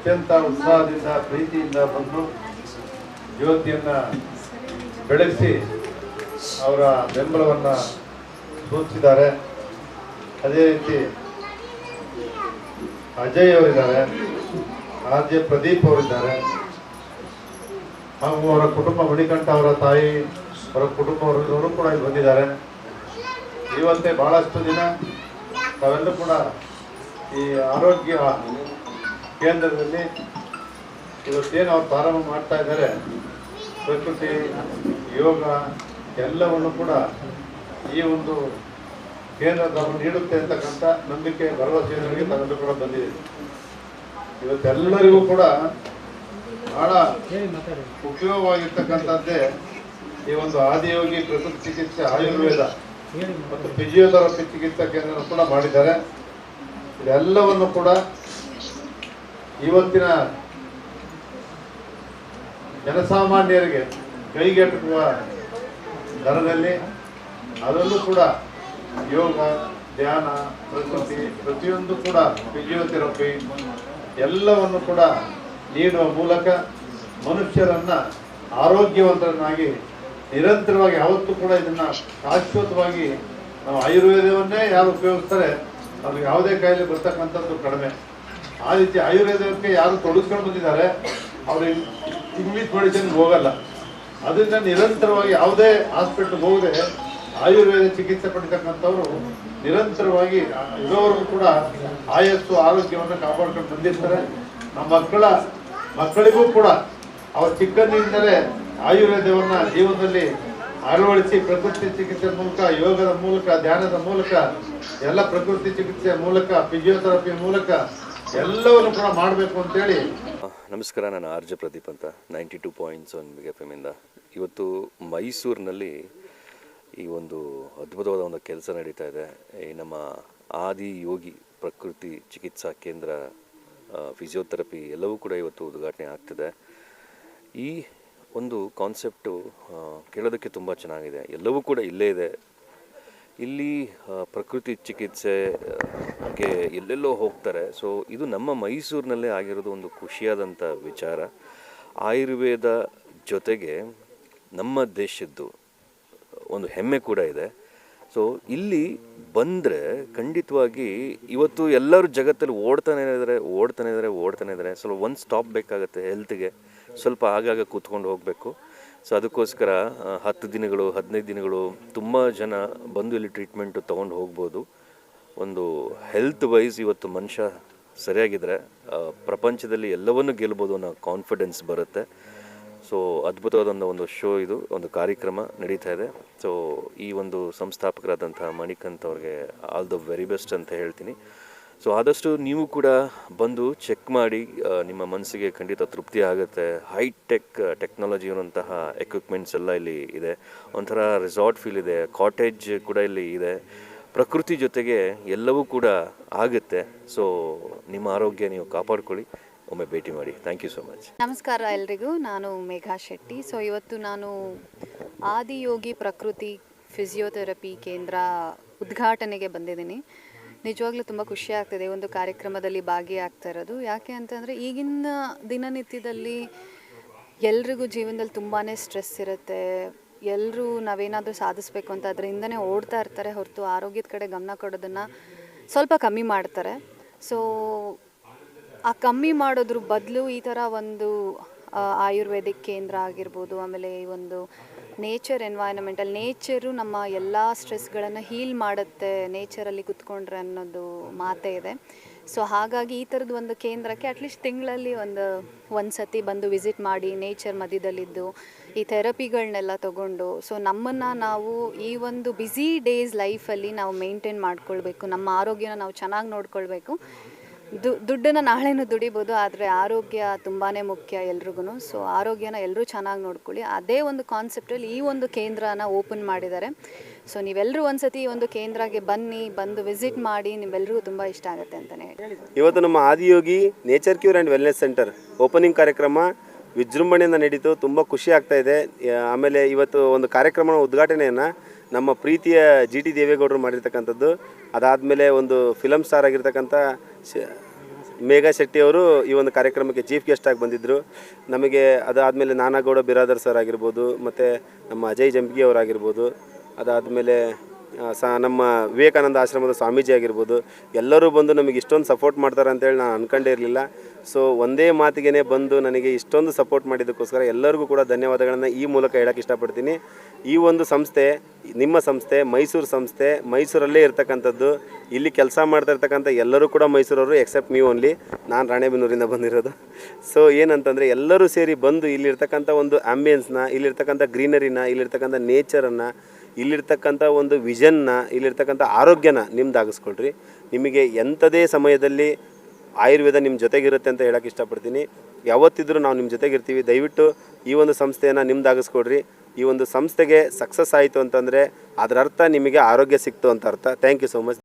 ಅತ್ಯಂತ ಉತ್ಸಾಹದಿಂದ ಪ್ರೀತಿಯಿಂದ ಬಂದು ಜ್ಯೋತಿಯನ್ನು ಬೆಳೆಸಿ ಅವರ ಬೆಂಬಲವನ್ನು ಸೂಚಿಸಿದ್ದಾರೆ. ಅದೇ ರೀತಿ ಅಜಯ್ ಅವರಿದ್ದಾರೆ, ಆರ್ ಜೆ ಪ್ರದೀಪ್ ಅವರಿದ್ದಾರೆ, ಹಾಗೂ ಅವರ ಕುಟುಂಬ ಮಣಿಕಂಠ ಅವರ ತಾಯಿ ಅವರ ಕುಟುಂಬವರು ಕೂಡ ಇಲ್ಲಿ ಬಂದಿದ್ದಾರೆ. ಇವತ್ತೇ ಬಹಳಷ್ಟು ದಿನ ತಾವೆಲ್ಲರೂ ಕೂಡ ಈ ಆರೋಗ್ಯ ಕೇಂದ್ರದಲ್ಲಿ ಇವತ್ತೇನು ಅವ್ರು ಪ್ರಾರಂಭ ಮಾಡ್ತಾ ಇದ್ದಾರೆ, ಪ್ರಕೃತಿ ಯೋಗ ಎಲ್ಲವನ್ನು ಕೂಡ ಈ ಒಂದು ಕೇಂದ್ರ ನೀಡುತ್ತೆ ಅಂತಕ್ಕಂಥ ನಂಬಿಕೆ ಭರವಸೆಯೊಂದಿಗೆ ತಾವೆಲ್ಲರೂ ಕೂಡ ಬಂದಿದೆ. ಇವತ್ತೆಲ್ಲರಿಗೂ ಕೂಡ ಬಹಳ ಉಪಯೋಗವಾಗಿರ್ತಕ್ಕಂಥದ್ದೇ ಈ ಒಂದು ಆದಿಯೋಗಿ ಪ್ರಕೃತಿ ಚಿಕಿತ್ಸೆ ಆಯುರ್ವೇದ ಮತ್ತು ಫಿಸಿಯೋಥೆರಪಿ ಚಿಕಿತ್ಸಾ ಕೇಂದ್ರ ಕೂಡ ಮಾಡಿದ್ದಾರೆ. ಇದೆಲ್ಲವನ್ನು ಕೂಡ ಇವತ್ತಿನ ಜನಸಾಮಾನ್ಯರಿಗೆ ಕೈಗೆಟುಕುವ ದರದಲ್ಲಿ ಅದರಲ್ಲೂ ಕೂಡ ಯೋಗ, ಧ್ಯಾನ, ಪ್ರಕೃತಿ ಪ್ರತಿಯೊಂದು ಕೂಡ ಫಿಸಿಯೋಥೆರಪಿ ಎಲ್ಲವನ್ನು ಕೂಡ ನೀಡುವ ಮೂಲಕ ಮನುಷ್ಯರನ್ನ ಆರೋಗ್ಯವಂತರನ್ನಾಗಿ ನಿರಂತರವಾಗಿ ಯಾವತ್ತೂ ಕೂಡ ಇದನ್ನ ಶಾಶ್ವತವಾಗಿ ನಾವು ಆಯುರ್ವೇದವನ್ನೇ ಯಾರು ಉಪಯೋಗಿಸ್ತಾರೆ ಅವ್ರಿಗೆ ಯಾವುದೇ ಕಾಯಿಲೆ ಬರ್ತಕ್ಕಂಥದ್ದು ಕಡಿಮೆ. ಆ ರೀತಿ ಆಯುರ್ವೇದಕ್ಕೆ ಯಾರು ತೊಡಗಿಸ್ಕೊಂಡು ಬಂದಿದ್ದಾರೆ ಅವರು ಇಂಗ್ಲಿಷ್ ಮೆಡಿಸಿನ್ಗೆ ಹೋಗಲ್ಲ. ಅದರಿಂದ ನಿರಂತರವಾಗಿ ಯಾವುದೇ ಹಾಸ್ಪಿಟ್ಲ್ಗೆ ಹೋಗದೆ ಆಯುರ್ವೇದ ಚಿಕಿತ್ಸೆ ಪಡಿತಕ್ಕಂಥವ್ರು ನಿರಂತರವಾಗಿ ಇರೋವರೆಗೂ ಕೂಡ ಆಯಸ್ಸು ಆರೋಗ್ಯವನ್ನು ಕಾಪಾಡ್ಕೊಂಡು ಬಂದಿರ್ತಾರೆ. ನಮ್ಮ ಮಕ್ಕಳಿಗೂ ಕೂಡ ಅವ್ರ ಚಿಕ್ಕಂದಿನಿಂದಲೇ ಆಯುರ್ವೇದವನ್ನು ಜೀವನದಲ್ಲಿ ಅಳವಡಿಸಿ ಪ್ರಕೃತಿ ಚಿಕಿತ್ಸೆ ಮೂಲಕ, ಯೋಗದ ಮೂಲಕ, ಧ್ಯಾನದ ಮೂಲಕ, ಎಲ್ಲ ಪ್ರಕೃತಿ ಚಿಕಿತ್ಸೆ ಮೂಲಕ, ಫಿಸಿಯೋಥೆರಪಿ ಮೂಲಕ ಎಲ್ಲವನ್ನು ಕೂಡ ಮಾಡಬೇಕು ಅಂತೇಳಿ. ನಮಸ್ಕಾರ, ನಾನು ಆರ್ ಜೆ ಪ್ರದೀಪ್ ಅಂತ 92.7 ಬಿಗ್ ಎಫ್ ಎಮ್ಮಿಂದ. ಇವತ್ತು ಮೈಸೂರಿನಲ್ಲಿ ಈ ಒಂದು ಅದ್ಭುತವಾದ ಒಂದು ಕೆಲಸ ನಡೀತಾ ಇದೆ. ಈ ನಮ್ಮ ಆದಿ ಯೋಗಿ ಪ್ರಕೃತಿ ಚಿಕಿತ್ಸಾ ಕೇಂದ್ರ, ಫಿಸಿಯೋಥೆರಪಿ ಎಲ್ಲವೂ ಕೂಡ ಇವತ್ತು ಉದ್ಘಾಟನೆ ಆಗ್ತಿದೆ. ಈ ಒಂದು ಕಾನ್ಸೆಪ್ಟು ಕೇಳೋದಕ್ಕೆ ತುಂಬ ಚೆನ್ನಾಗಿದೆ. ಎಲ್ಲವೂ ಕೂಡ ಇಲ್ಲೇ ಇದೆ. ಇಲ್ಲಿ ಪ್ರಕೃತಿ ಚಿಕಿತ್ಸೆಗೆ ಎಲ್ಲೆಲ್ಲೋ ಹೋಗ್ತಾರೆ. ಸೊ ಇದು ನಮ್ಮ ಮೈಸೂರಿನಲ್ಲೇ ಆಗಿರೋದು ಒಂದು ಖುಷಿಯಾದಂಥ ವಿಚಾರ. ಆಯುರ್ವೇದ ಜೊತೆಗೆ ನಮ್ಮ ದೇಶದ್ದು ಒಂದು ಹೆಮ್ಮೆ ಕೂಡ ಇದೆ. ಸೊ ಇಲ್ಲಿ ಬಂದರೆ ಖಂಡಿತವಾಗಿ ಇವತ್ತು ಎಲ್ಲರೂ ಜಗತ್ತಲ್ಲಿ ಓಡ್ತಾನೆ ಇದ್ದಾರೆ. ಸ್ವಲ್ಪ ಒಂದು ಸ್ಟಾಪ್ ಬೇಕಾಗುತ್ತೆ ಹೆಲ್ತ್ಗೆ. ಸ್ವಲ್ಪ ಆಗಾಗ ಕೂತ್ಕೊಂಡು ಹೋಗಬೇಕು. ಸೊ ಅದಕ್ಕೋಸ್ಕರ 10 ದಿನಗಳು 15 ದಿನಗಳು ತುಂಬ ಜನ ಬಂದು ಇಲ್ಲಿ ಟ್ರೀಟ್ಮೆಂಟು ತೊಗೊಂಡು ಹೋಗ್ಬೋದು. ಒಂದು ಹೆಲ್ತ್ ವೈಸ್ ಇವತ್ತು ಮನುಷ್ಯ ಸರಿಯಾಗಿದ್ದರೆ ಪ್ರಪಂಚದಲ್ಲಿ ಎಲ್ಲವನ್ನೂ ಗೆಲ್ಬೋದು ಅನ್ನೋ ಕಾನ್ಫಿಡೆನ್ಸ್ ಬರುತ್ತೆ. ಸೊ ಅದ್ಭುತವಾದ ಒಂದು ಶೋ, ಇದು ಒಂದು ಕಾರ್ಯಕ್ರಮ ನಡೀತಾ ಇದೆ. ಸೊ ಈ ಒಂದು ಸಂಸ್ಥಾಪಕರಾದಂಥ ಮಣಿಕಂಠ್ ಅವ್ರಿಗೆ ಆಲ್ ದ ವೆರಿ ಬೆಸ್ಟ್ ಅಂತ ಹೇಳ್ತೀನಿ. ಸೊ ಆದಷ್ಟು ನೀವು ಕೂಡ ಬಂದು ಚೆಕ್ ಮಾಡಿ, ನಿಮ್ಮ ಮನಸ್ಸಿಗೆ ಖಂಡಿತ ತೃಪ್ತಿ ಆಗುತ್ತೆ. ಹೈಟೆಕ್ ಟೆಕ್ನಾಲಜಿ ಇರುವಂತಹ ಎಕ್ವಿಪ್ಮೆಂಟ್ಸ್ ಎಲ್ಲ ಇಲ್ಲಿ ಇದೆ. ಒಂಥರ ರೆಸಾರ್ಟ್ ಫೀಲ್ ಇದೆ, ಕಾಟೇಜ್ ಕೂಡ ಇಲ್ಲಿ ಇದೆ. ಪ್ರಕೃತಿ ಜೊತೆಗೆ ಎಲ್ಲವೂ ಕೂಡ ಆಗುತ್ತೆ. ಸೊ ನಿಮ್ಮ ಆರೋಗ್ಯ ನೀವು ಕಾಪಾಡ್ಕೊಳ್ಳಿ, ಒಮ್ಮೆ ಭೇಟಿ ಮಾಡಿ. Thank you so much. ನಮಸ್ಕಾರ ಎಲ್ರಿಗೂ, ನಾನು ಮೇಘಾ ಶೆಟ್ಟಿ. ಸೊ ಇವತ್ತು ನಾನು ಆದಿಯೋಗಿ ಪ್ರಕೃತಿ ಫಿಸಿಯೋಥೆರಪಿ ಕೇಂದ್ರ ಉದ್ಘಾಟನೆಗೆ ಬಂದಿದ್ದೀನಿ. ನಿಜವಾಗ್ಲೂ ತುಂಬ ಖುಷಿ ಆಗ್ತಿದೆ ಒಂದು ಕಾರ್ಯಕ್ರಮದಲ್ಲಿ ಭಾಗಿಯಾಗ್ತಾ ಇರೋದು. ಯಾಕೆ ಅಂತಂದರೆ ಈಗಿನ ದಿನನಿತ್ಯದಲ್ಲಿ ಎಲ್ರಿಗೂ ಜೀವನದಲ್ಲಿ ತುಂಬಾ ಸ್ಟ್ರೆಸ್ ಇರುತ್ತೆ. ಎಲ್ಲರೂ ನಾವೇನಾದರೂ ಸಾಧಿಸ್ಬೇಕು ಅಂತ ಅದರಿಂದನೇ ಓಡ್ತಾ ಇರ್ತಾರೆ ಹೊರತು ಆರೋಗ್ಯದ ಕಡೆ ಗಮನ ಕೊಡೋದನ್ನು ಸ್ವಲ್ಪ ಕಮ್ಮಿ ಮಾಡ್ತಾರೆ. ಸೊ ಆ ಕಮ್ಮಿ ಮಾಡೋದ್ರ ಬದಲು ಈ ಥರ ಒಂದು ಆಯುರ್ವೇದಿಕ್ ಕೇಂದ್ರ ಆಗಿರ್ಬೋದು, ಆಮೇಲೆ ಈ ಒಂದು ನೇಚರ್ ಎನ್ವೈರನ್ಮೆಂಟಲ್, ನೇಚರು ನಮ್ಮ ಎಲ್ಲ ಸ್ಟ್ರೆಸ್ಗಳನ್ನು ಹೀಲ್ ಮಾಡುತ್ತೆ ನೇಚರಲ್ಲಿ ಕುತ್ಕೊಂಡ್ರೆ ಅನ್ನೋದು ಮಾತೇ ಇದೆ. ಸೊ ಹಾಗಾಗಿ ಈ ಥರದ್ದು ಒಂದು ಕೇಂದ್ರಕ್ಕೆ ಅಟ್ಲೀಸ್ಟ್ ತಿಂಗಳಲ್ಲಿ ಒಂದು ಸತಿ ಬಂದು ವಿಸಿಟ್ ಮಾಡಿ ನೇಚರ್ ಮಧ್ಯದಲ್ಲಿದ್ದು ಈ ಥೆರಪಿಗಳನ್ನೆಲ್ಲ ತೊಗೊಂಡು, ಸೊ ನಮ್ಮನ್ನು ನಾವು ಈ ಒಂದು ಬ್ಯುಸಿ ಡೇಸ್ ಲೈಫಲ್ಲಿ ನಾವು ಮೇಂಟೈನ್ ಮಾಡ್ಕೊಳ್ಬೇಕು. ನಮ್ಮ ಆರೋಗ್ಯನ ನಾವು ಚೆನ್ನಾಗಿ ನೋಡ್ಕೊಳ್ಬೇಕು. ದುಡ್ಡನ್ನು ನಾಳೆನೂ ದುಡಿಬೋದು, ಆದರೆ ಆರೋಗ್ಯ ತುಂಬಾ ಮುಖ್ಯ ಎಲ್ರಿಗೂ. ಸೊ ಆರೋಗ್ಯನ ಎಲ್ಲರೂ ಚೆನ್ನಾಗಿ ನೋಡ್ಕೊಳ್ಳಿ. ಅದೇ ಒಂದು ಕಾನ್ಸೆಪ್ಟಲ್ಲಿ ಈ ಒಂದು ಕೇಂದ್ರನ ಓಪನ್ ಮಾಡಿದ್ದಾರೆ. ಸೊ ನೀವೆಲ್ಲರೂ ಒಂದ್ಸತಿ ಈ ಒಂದು ಕೇಂದ್ರಕ್ಕೆ ಬಂದು ವಿಸಿಟ್ ಮಾಡಿ, ನಿಮ್ಮೆಲ್ಲರಿಗೂ ತುಂಬ ಇಷ್ಟ ಆಗುತ್ತೆ ಅಂತಲೇ ಹೇಳಿ. ಇವತ್ತು ನಮ್ಮ Adiyogi nature cure and wellness centre opening ಕಾರ್ಯಕ್ರಮ ವಿಜೃಂಭಣೆಯಿಂದ ನಡೀತು. ತುಂಬ ಖುಷಿ ಆಗ್ತಾ ಇದೆ. ಆಮೇಲೆ ಇವತ್ತು ಒಂದು ಕಾರ್ಯಕ್ರಮ ಉದ್ಘಾಟನೆಯನ್ನು ನಮ್ಮ ಪ್ರೀತಿಯ GT ದೇವೇಗೌಡರು ಮಾಡಿರ್ತಕ್ಕಂಥದ್ದು. ಅದಾದಮೇಲೆ ಒಂದು ಫಿಲಮ್ ಸ್ಟಾರ್ ಆಗಿರ್ತಕ್ಕಂಥ ಮೇಘಾ ಶೆಟ್ಟಿ ಅವರು ಈ ಒಂದು ಕಾರ್ಯಕ್ರಮಕ್ಕೆ ಚೀಫ್ ಗೆಸ್ಟ್ ಆಗಿ ಬಂದಿದ್ದರು. ನಮಗೆ ಅದಾದಮೇಲೆ ನಾನಾಗೌಡ ಬಿರಾದರ್ ಸರ್ ಆಗಿರ್ಬೋದು, ಮತ್ತು ನಮ್ಮ ಅಜಯ್ ಜಂಬಿಗಿ ಅವರಾಗಿರ್ಬೋದು, ಅದಾದಮೇಲೆ ನಮ್ಮ ವಿವೇಕಾನಂದ ಆಶ್ರಮದ ಸ್ವಾಮೀಜಿ ಆಗಿರ್ಬೋದು, ಎಲ್ಲರೂ ಬಂದು ನಮಗೆ ಇಷ್ಟೊಂದು ಸಪೋರ್ಟ್ ಮಾಡ್ತಾರೆ ಅಂತೇಳಿ ನಾನು ಅಂದ್ಕೊಂಡೇ ಇರಲಿಲ್ಲ. ಸೊ ಒಂದೇ ಮಾತಿಗೆ ಬಂದು ನನಗೆ ಇಷ್ಟೊಂದು ಸಪೋರ್ಟ್ ಮಾಡಿದ್ದಕ್ಕೋಸ್ಕರ ಎಲ್ಲರಿಗೂ ಕೂಡ ಧನ್ಯವಾದಗಳನ್ನು ಈ ಮೂಲಕ ಹೇಳೋಕ್ಕೆ ಇಷ್ಟಪಡ್ತೀನಿ. ಈ ಒಂದು ಸಂಸ್ಥೆ, ನಿಮ್ಮ ಸಂಸ್ಥೆ, ಮೈಸೂರು ಸಂಸ್ಥೆ, ಮೈಸೂರಲ್ಲೇ ಇರ್ತಕ್ಕಂಥದ್ದು. ಇಲ್ಲಿ ಕೆಲಸ ಮಾಡ್ತಾ ಇರ್ತಕ್ಕಂಥ ಎಲ್ಲರೂ ಕೂಡ ಮೈಸೂರವರು, ಎಕ್ಸೆಪ್ಟ್ ಮೀ ಓನ್ಲಿ. ನಾನು ರಾಣೆಬೆನ್ನೂರಿಂದ ಬಂದಿರೋದು. ಸೊ ಏನಂತಂದರೆ ಎಲ್ಲರೂ ಸೇರಿ ಬಂದು ಇಲ್ಲಿರ್ತಕ್ಕಂಥ ಒಂದು ಆ್ಯಂಬಿಯನ್ಸ್ನ, ಇಲ್ಲಿರ್ತಕ್ಕಂಥ ಗ್ರೀನರಿನ, ಇಲ್ಲಿರ್ತಕ್ಕಂಥ ನೇಚರನ್ನು, ಇಲ್ಲಿರ್ತಕ್ಕಂಥ ಒಂದು ವಿಷನ್ನ, ಇಲ್ಲಿರ್ತಕ್ಕಂಥ ಆರೋಗ್ಯನ ನಿಮ್ದಾಗಿಸ್ಕೊಳ್ರಿ. ನಿಮಗೆ ಎಂಥದೇ ಸಮಯದಲ್ಲಿ ಆಯುರ್ವೇದ ನಿಮ್ಮ ಜೊತೆಗಿರುತ್ತೆ ಅಂತ ಹೇಳೋಕ್ಕೆ ಇಷ್ಟಪಡ್ತೀನಿ. ಯಾವತ್ತಿದ್ರೂ ನಾವು ನಿಮ್ಮ ಜೊತೆಗಿರ್ತೀವಿ. ದಯವಿಟ್ಟು ಈ ಒಂದು ಸಂಸ್ಥೆಯನ್ನು ನಿಮ್ದಾಗಿಸ್ಕೊಡ್ರಿ. ಈ ಒಂದು ಸಂಸ್ಥೆಗೆ ಸಕ್ಸಸ್ ಆಯಿತು ಅಂತಂದರೆ ಅದರ ಅರ್ಥ ನಿಮಗೆ ಆರೋಗ್ಯ ಸಿಕ್ತು ಅಂತ ಅರ್ಥ. Thank you so much.